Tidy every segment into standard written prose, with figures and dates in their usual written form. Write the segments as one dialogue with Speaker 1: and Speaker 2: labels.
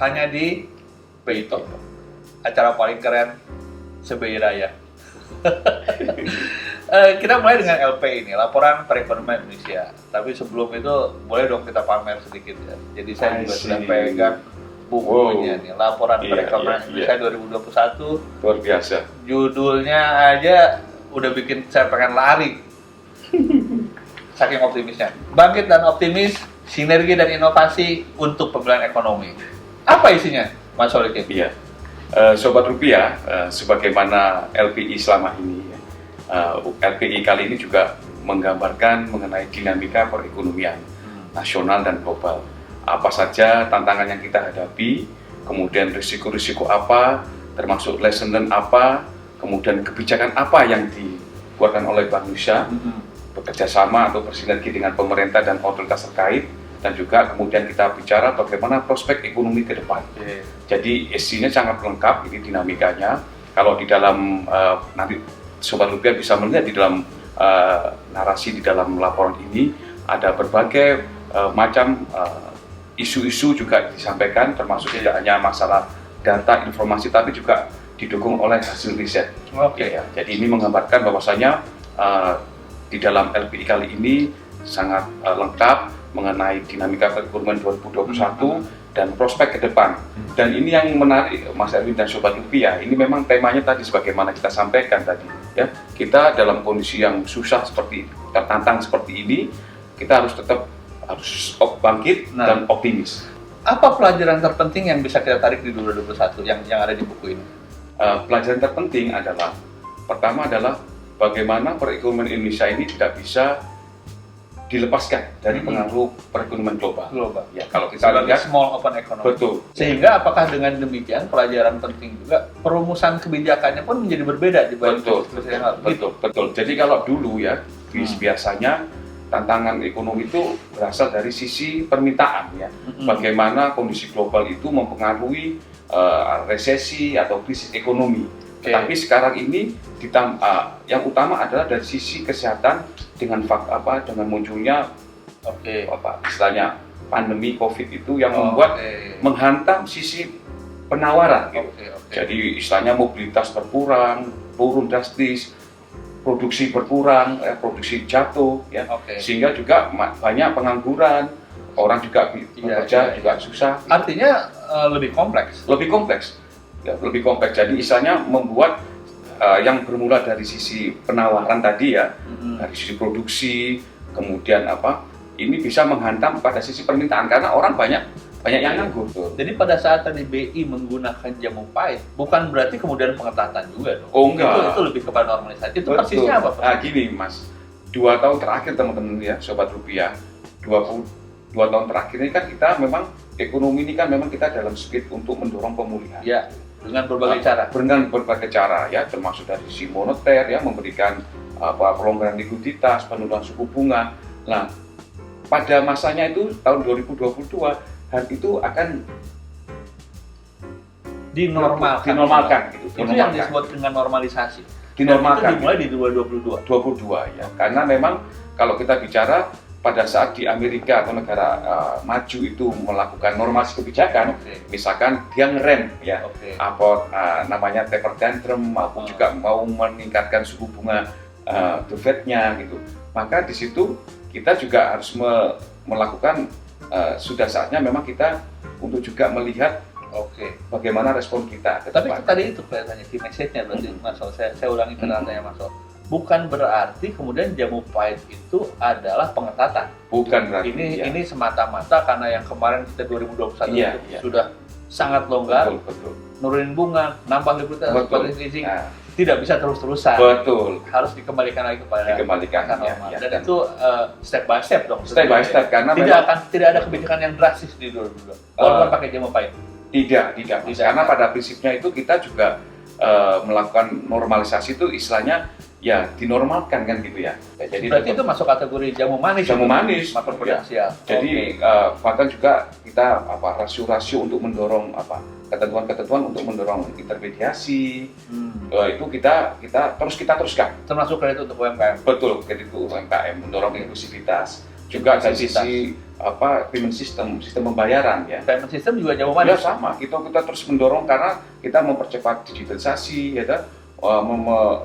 Speaker 1: hanya di BI Talk, acara paling keren se-BI Raya. Kita mulai dengan LP ini, laporan perekonomian Indonesia. Tapi sebelum itu boleh dong kita pamer sedikit ya. Jadi saya juga sudah pegang bukunya nih, laporan perekonomian Indonesia 2021.
Speaker 2: Luar biasa.
Speaker 1: Judulnya aja udah bikin saya pengen lari. Saking optimisnya. Bangkit dan optimis, sinergi dan inovasi untuk pemulihan ekonomi. Apa isinya, Mas Solikin?
Speaker 2: Iya. Sobat Rupiah, sebagaimana LPI selama ini, LPI kali ini juga menggambarkan mengenai dinamika perekonomian nasional dan global. Apa saja tantangan yang kita hadapi, kemudian risiko-risiko apa, termasuk lesson learned apa, kemudian kebijakan apa yang dikeluarkan oleh Bank Indonesia, bekerja sama atau bersinergi dengan pemerintah dan otoritas terkait, dan juga kemudian kita bicara bagaimana prospek ekonomi ke depan. Jadi isinya sangat lengkap, ini dinamikanya. Kalau di dalam nanti Sobat Rupiah bisa melihat di dalam narasi di dalam laporan ini ada berbagai macam isu-isu juga disampaikan, termasuk tidak hanya masalah data informasi tapi juga didukung oleh hasil riset. Ya, jadi ini menggambarkan bahwasanya di dalam LPI kali ini sangat lengkap mengenai dinamika perekonomian 2021 dan prospek ke depan. Dan ini yang menarik Mas Erwin dan Sobat Rupiah, ini memang temanya tadi sebagaimana kita sampaikan tadi ya. Kita dalam kondisi yang susah seperti tertantang seperti ini, kita harus tetap bangkit dan optimis.
Speaker 1: Apa pelajaran terpenting yang bisa kita tarik di 2021 yang ada di buku ini?
Speaker 2: Pelajaran terpenting adalah, pertama adalah bagaimana perekonomian Indonesia ini tidak bisa dilepaskan dari pengaruh perekonomian global. Ya, kalau kita
Speaker 1: sebagai
Speaker 2: lihat
Speaker 1: small open economy.
Speaker 2: Betul.
Speaker 1: Sehingga apakah dengan demikian pelajaran penting juga perumusan kebijakannya pun menjadi berbeda dibanding
Speaker 2: betul. Jadi kalau dulu ya biasanya tantangan ekonomi itu berasal dari sisi permintaan ya. Bagaimana kondisi global itu mempengaruhi resesi atau krisis ekonomi. Tapi sekarang ini yang utama adalah dari sisi kesehatan dengan munculnya istilahnya pandemi COVID itu yang membuat menghantam sisi penawaran. Jadi istilahnya mobilitas berkurang, turun drastis, produksi berkurang, produksi jatuh, ya, sehingga juga banyak pengangguran, orang juga bekerja juga susah.
Speaker 1: Artinya lebih kompleks.
Speaker 2: Lebih kompleks. Jadi istilahnya membuat yang bermula dari sisi penawaran tadi ya, dari sisi produksi, kemudian ini bisa menghantam pada sisi permintaan karena orang banyak yang nganggur.
Speaker 1: Jadi pada saat tadi BI menggunakan jamu pahit, bukan berarti kemudian pengetatan juga dong.
Speaker 2: Oh enggak.
Speaker 1: Itu lebih kepada normalisasi. Itu persisnya apa?
Speaker 2: Nah gini Mas, 2 tahun terakhir teman-teman ya, Sobat Rupiah, 2 tahun terakhir ini kan kita memang ekonomi ini kan memang kita dalam speed untuk mendorong pemulihan.
Speaker 1: Ya, dengan berbagai cara.
Speaker 2: Dengan berbagai cara ya, termasuk dari sisi moneter ya, memberikan pelonggaran likuiditas, penurunan suku bunga. Nah, pada masanya itu tahun 2022 hal itu akan dinormalkan gitu.
Speaker 1: Itu yang disebut dengan normalisasi.
Speaker 2: Dinormalkan.
Speaker 1: Itu dimulai di 2022
Speaker 2: ya. Karena memang kalau kita bicara pada saat di Amerika atau negara maju itu melakukan normalisasi kebijakan, misalkan dia ngerem ya, namanya taper tantrum maupun juga mau meningkatkan suku bunga the Fed-nya gitu. Maka di situ kita juga harus melakukan sudah saatnya memang kita untuk juga melihat bagaimana respon kita.
Speaker 1: Tapi tadi itu kelihatannya key message-nya berarti Mas Sol. Saya ulangi kata-katanya Mas Sol. Bukan berarti kemudian jamu pahit itu adalah pengetatan.
Speaker 2: Bukan berarti.
Speaker 1: Ini semata-mata karena yang kemarin kita 2021 sudah sangat longgar, nurunin bunga, nambah likuiditas, leasing, tidak bisa terus-terusan.
Speaker 2: Betul.
Speaker 1: Harus dikembalikan lagi kepada normal. Dan itu step by step dong.
Speaker 2: Step by step karena
Speaker 1: tidak ada kebijakan yang drastis di 2022. Walaupun pakai jamu pahit.
Speaker 2: Tidak. Karena pada prinsipnya itu kita juga melakukan normalisasi itu istilahnya ya dinormalkan kan gitu ya.
Speaker 1: Jadi berarti itu masuk kategori jamu manis.
Speaker 2: Jamu manis.
Speaker 1: Makroprudensial.
Speaker 2: Jadi bahkan juga kita rasio-rasio untuk mendorong ketentuan-ketentuan untuk mendorong intermediasi. Itu kita teruskan.
Speaker 1: Termasuk kredit untuk UMKM.
Speaker 2: Betul, kredit untuk UMKM, mendorong inklusivitas. juga dari
Speaker 1: Inklusivitas.
Speaker 2: sisi payment sistem pembayaran ya.
Speaker 1: Payment system juga jauh
Speaker 2: Ya
Speaker 1: mana?
Speaker 2: sama, kita terus mendorong karena kita mempercepat digitalisasi, ya kan,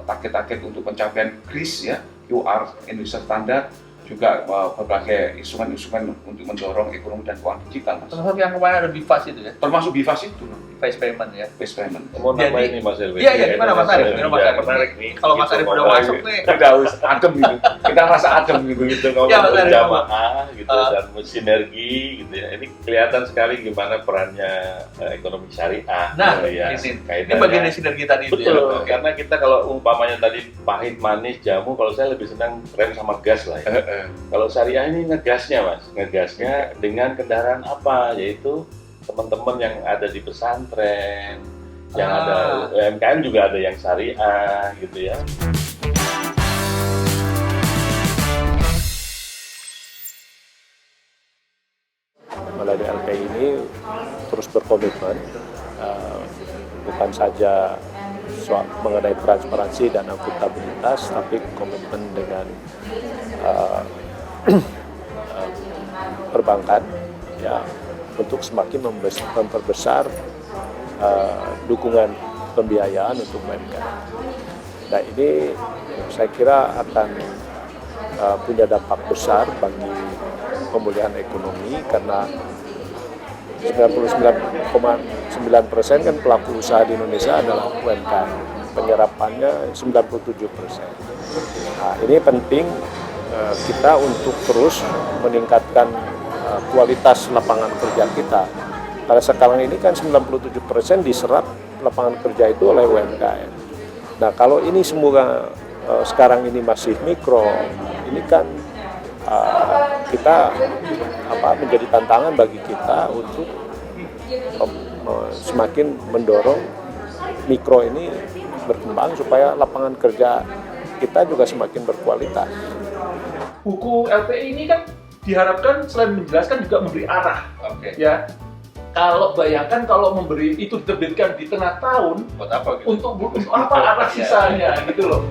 Speaker 2: target-target untuk pencapaian KRIS ya, QR Indonesia Standar, juga berbagai instrumen-instrumen untuk mendorong ekonomi dan keuangan digital, Mas.
Speaker 1: Termasuk yang kemarin ada BIFAS itu ya,
Speaker 2: Termasuk BIFAS itu,
Speaker 1: Face Payment ya.
Speaker 2: Face payment.
Speaker 3: Mau
Speaker 1: Jadi-
Speaker 3: nambahin nih Mas Elvi.
Speaker 1: Iya, iya, gimana Mas Arif? Gimana Mas Arif?
Speaker 3: Menarik nih.
Speaker 1: Kalau Mas Arif udah masuk nih,
Speaker 2: Kita harus adem gitu, kita rasa adem gitu.
Speaker 3: Begitu
Speaker 1: Ya,
Speaker 3: ngomong
Speaker 1: Mas Arif.
Speaker 3: berjamaah gitu
Speaker 1: Ah.
Speaker 3: dan sinergi gitu ya. Ini kelihatan sekali gimana perannya ekonomi syariah.
Speaker 1: nah
Speaker 3: gitu ya.
Speaker 1: ini
Speaker 3: Kaitannya-
Speaker 1: bagian dari sinergi tadi itu
Speaker 3: Betul,
Speaker 1: ya. Oke.
Speaker 3: karena kita kalau umpamanya tadi pahit, manis, jamu, kalau saya lebih senang rem sama gas lah ya. Kalau syariah ini ngegasnya Mas, ngegasnya dengan kendaraan apa? Yaitu teman-teman yang ada di pesantren, yang ada UMKM juga ada yang syariah gitu ya.
Speaker 4: Melalui LPI ini terus berkomitmen bukan saja soal mengenai transparansi dan akuntabilitas, tapi komitmen dengan perbankan ya untuk semakin memperbesar dukungan pembiayaan untuk UMKM. Nah ini saya kira akan punya dampak besar bagi pemulihan ekonomi karena 99,9% kan pelaku usaha di Indonesia adalah UMKM, penyerapannya 97%. Nah, ini penting kita untuk terus meningkatkan kualitas lapangan kerja kita. Karena sekarang ini kan 97% diserap lapangan kerja itu oleh UMKM. Nah kalau ini semua sekarang ini masih mikro, ini kan kita menjadi tantangan bagi kita untuk semakin mendorong mikro ini berkembang supaya lapangan kerja kita juga semakin berkualitas.
Speaker 5: Buku LPI ini kan diharapkan selain menjelaskan juga memberi arah.
Speaker 1: Oke.
Speaker 5: Ya, kalau bayangkan kalau memberi itu diterbitkan di tengah tahun,
Speaker 1: Buat apa gitu?
Speaker 5: untuk apa arah sisanya gitu loh.